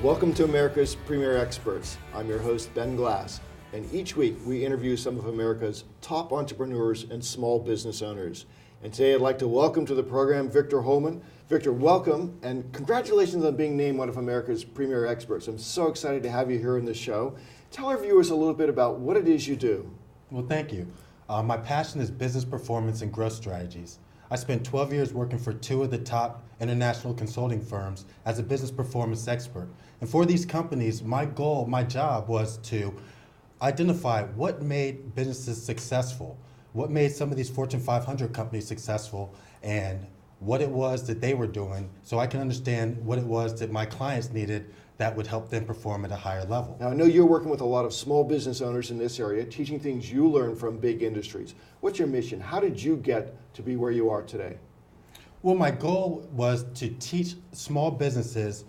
Welcome to America's Premier Experts. I'm your host, Ben Glass, and each week we interview some of America's top entrepreneurs and small business owners. And today I'd like to welcome to the program Victor Holman. Victor, welcome, and congratulations on being named one of America's Premier Experts. I'm so excited to have you here in the show. Tell our viewers a little bit about what it is you do. Well, thank you. My passion is business performance and growth strategies. I spent 12 years working for two of the top international consulting firms as a business performance expert. And for these companies, my goal, my job was to identify what made businesses successful, what made some of these Fortune 500 companies successful, and what it was that they were doing so I can understand what it was that my clients needed that would help them perform at a higher level. Now, I know you're working with a lot of small business owners in this area, teaching things you learned from big industries. What's your mission? How did you get to be where you are today? Well, my goal was to teach small businesses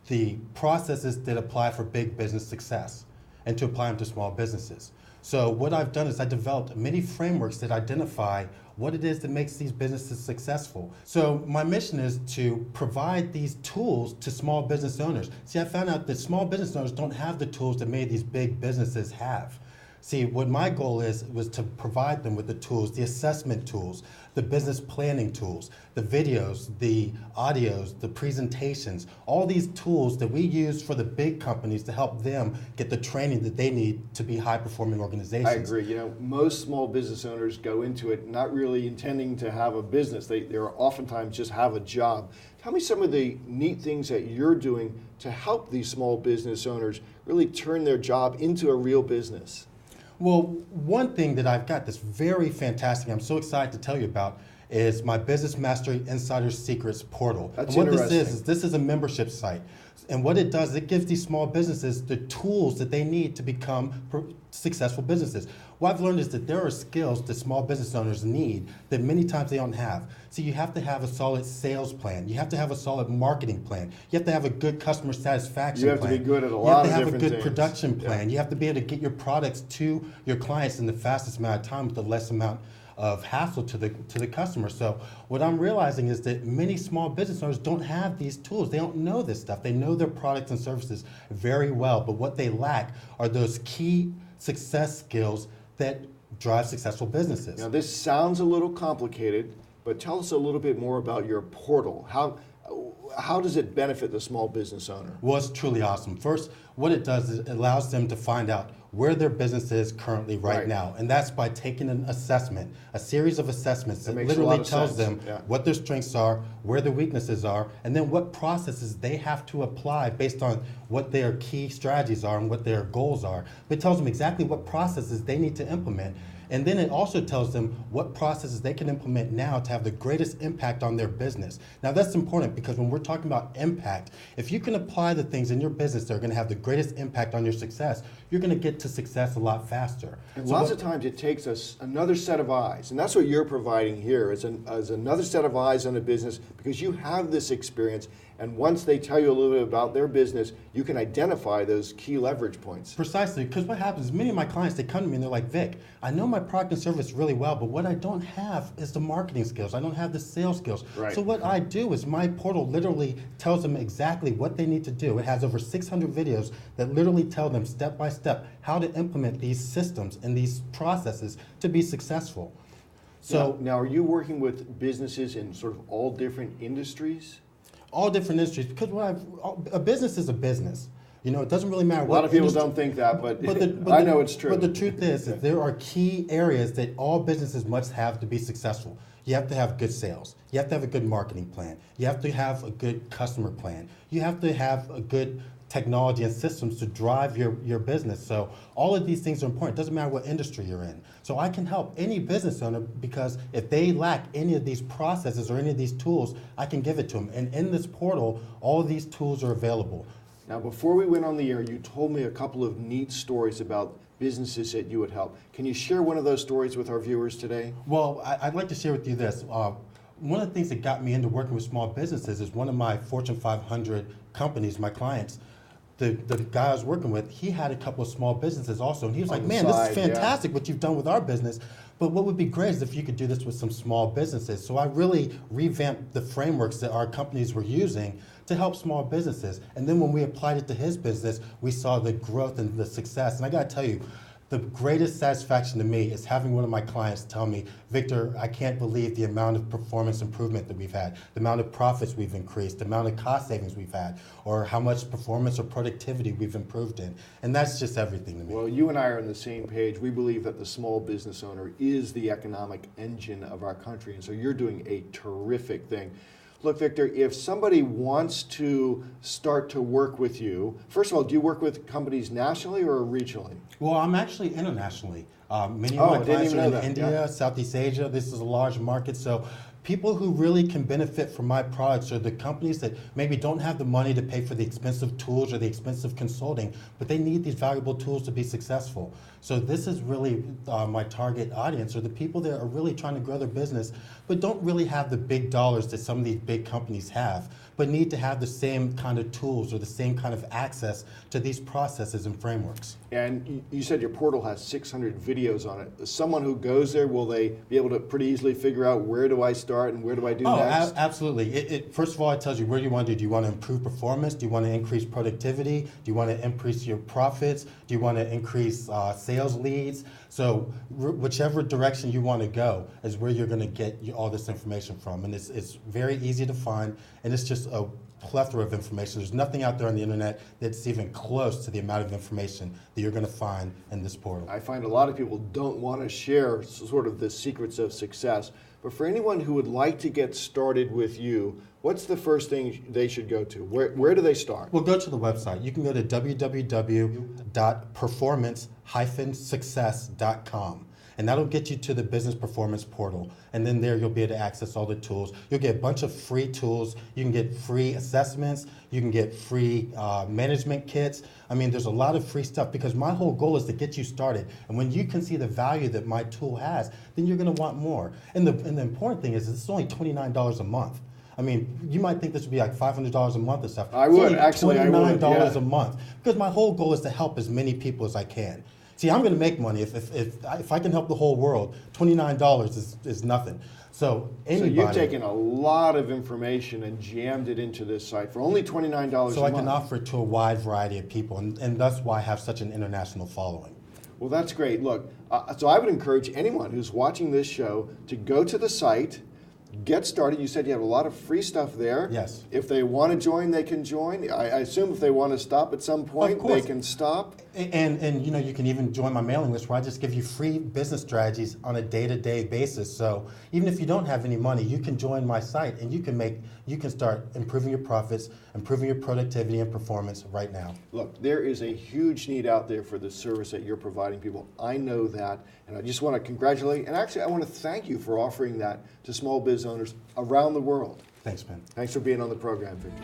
the processes that apply for big business success and to apply them to small businesses. So what I've done is I developed many frameworks that identify what it is that makes these businesses successful. So my mission is to provide these tools to small business owners. See, I found out that small business owners don't have the tools that many of these big businesses have. See, what my goal was to provide them with the tools, the assessment tools, the business planning tools, the videos, the audios, the presentations, all these tools that we use for the big companies to help them get the training that they need to be high-performing organizations. I agree. You know, most small business owners go into it not really intending to have a business. They're oftentimes just have a job. Tell me some of the neat things that you're doing to help these small business owners really turn their job into a real business. Well, one thing that I've got that's very fantastic, I'm so excited to tell you about, is my Business Mastery Insider Secrets portal. That's and what interesting. this is a membership site. And what it does, it gives these small businesses the tools that they need to become successful businesses. What I've learned is that there are skills that small business owners need that many times they don't have. So you have to have a solid sales plan. You have to have a solid marketing plan. You have to have a good customer satisfaction plan. You have to be good at a lot of different things. You have to have a good production plan. Yeah. You have to be able to get your products to your clients in the fastest amount of time with the less amount of hassle to the customer. So what I'm realizing is that many small business owners don't have these tools. They don't know this stuff. They know their products and services very well, but what they lack are those key success skills that drive successful businesses. Now, this sounds a little complicated, but tell us a little bit more about your portal. How does it benefit the small business owner? Well, it's truly awesome. First, what it does is it allows them to find out where their business is currently right now. And that's by taking an assessment, a series of assessments that literally tells them what their strengths are, where their weaknesses are, and then what processes they have to apply based on what their key strategies are and what their goals are. But it tells them exactly what processes they need to implement. And then it also tells them what processes they can implement now to have the greatest impact on their business. Now that's important because when we're talking about impact, if you can apply the things in your business that are going to have the greatest impact on your success, you're going to get to success a lot faster. And lots of times it takes us another set of eyes, and that's what you're providing here is another set of eyes on a business because you have this experience, and once they tell you a little bit about their business, you can identify those key leverage points. Precisely, because what happens is many of my clients, they come to me and they're like, Vic, I know my product and service really well, but what I don't have is the marketing skills. I don't have the sales skills. Right. So what I do is my portal literally tells them exactly what they need to do. It has over 600 videos that literally tell them step by step how to implement these systems and these processes to be successful. So now are you working with businesses in sort of all different industries? All different industries, because a business is a business. You know, it doesn't really matter. A lot of people don't think that, but I know it's true. But the truth is that there are key areas that all businesses must have to be successful. You have to have good sales. You have to have a good marketing plan. You have to have a good customer plan. You have to have a good technology and systems to drive your business. So all of these things are important. It doesn't matter what industry you're in. So I can help any business owner because if they lack any of these processes or any of these tools, I can give it to them. And in this portal, all of these tools are available. Now, before we went on the air, you told me a couple of neat stories about businesses that you would help. Can you share one of those stories with our viewers today? Well, I'd like to share with you this. One of the things that got me into working with small businesses is one of my Fortune 500 companies, my clients, the guy I was working with, he had a couple of small businesses also, and he was like, the man, this side, is fantastic what you've done with our business, but what would be great is if you could do this with some small businesses. So I really revamped the frameworks that our companies were using to help small businesses. And then when we applied it to his business, we saw the growth and the success. And I gotta tell you, the greatest satisfaction to me is having one of my clients tell me, Victor, I can't believe the amount of performance improvement that we've had, the amount of profits we've increased, the amount of cost savings we've had, or how much performance or productivity we've improved in. And that's just everything to me. Well, you and I are on the same page. We believe that the small business owner is the economic engine of our country, and so you're doing a terrific thing. Look, Victor, if somebody wants to start to work with you, first of all, do you work with companies nationally or regionally? Well, I'm actually internationally. Many of my clients are in India, Southeast Asia. This is a large market, so people who really can benefit from my products are the companies that maybe don't have the money to pay for the expensive tools or the expensive consulting, but they need these valuable tools to be successful. So this is really my target audience, are the people that are really trying to grow their business, but don't really have the big dollars that some of these big companies have, but need to have the same kind of tools or the same kind of access to these processes and frameworks. And you said your portal has 600 videos on it. Someone who goes there, will they be able to pretty easily figure out where do I start and where do I do next? Absolutely. First of all, it tells you where you want to do. Do you want to improve performance? Do you want to increase productivity? Do you want to increase your profits? Do you want to increase sales leads? So whichever direction you want to go is where you're going to get all this information from. And it's very easy to find, and it's just a plethora of information. There's nothing out there on the internet that's even close to the amount of information that you're going to find in this portal. I find a lot of people don't want to share sort of the secrets of success. But for anyone who would like to get started with you, what's the first thing they should go to? Where do they start? Well, go to the website. You can go to www.performance-success.com. And that'll get you to the business performance portal. And then there you'll be able to access all the tools. You'll get a bunch of free tools. You can get free assessments. You can get free management kits. I mean, there's a lot of free stuff because my whole goal is to get you started. And when you can see the value that my tool has, then you're going to want more. And the important thing is it's only $29 a month. I mean, you might think this would be like $500 a month or stuff. I would, actually. $29 a month. Because my whole goal is to help as many people as I can. See, I'm going to make money if I can help the whole world. $29 is nothing. So anybody. So you've taken a lot of information and jammed it into this site for only $29 a month. So I can offer it to a wide variety of people, and that's why I have such an international following. Well, that's great. Look, so I would encourage anyone who's watching this show to go to the site, get started. You said you have a lot of free stuff there. Yes. If they want to join, they can join. I assume if they want to stop at some point, they can stop. And you know, you can even join my mailing list where I just give you free business strategies on a day-to-day basis. So even if you don't have any money, you can join my site and you can start improving your profits, improving your productivity and performance right now. Look, there is a huge need out there for the service that you're providing people. I know that, and I just want to congratulate, and actually I want to thank you for offering that to small business owners around the world. Thanks, Ben. Thanks for being on the program, Victor.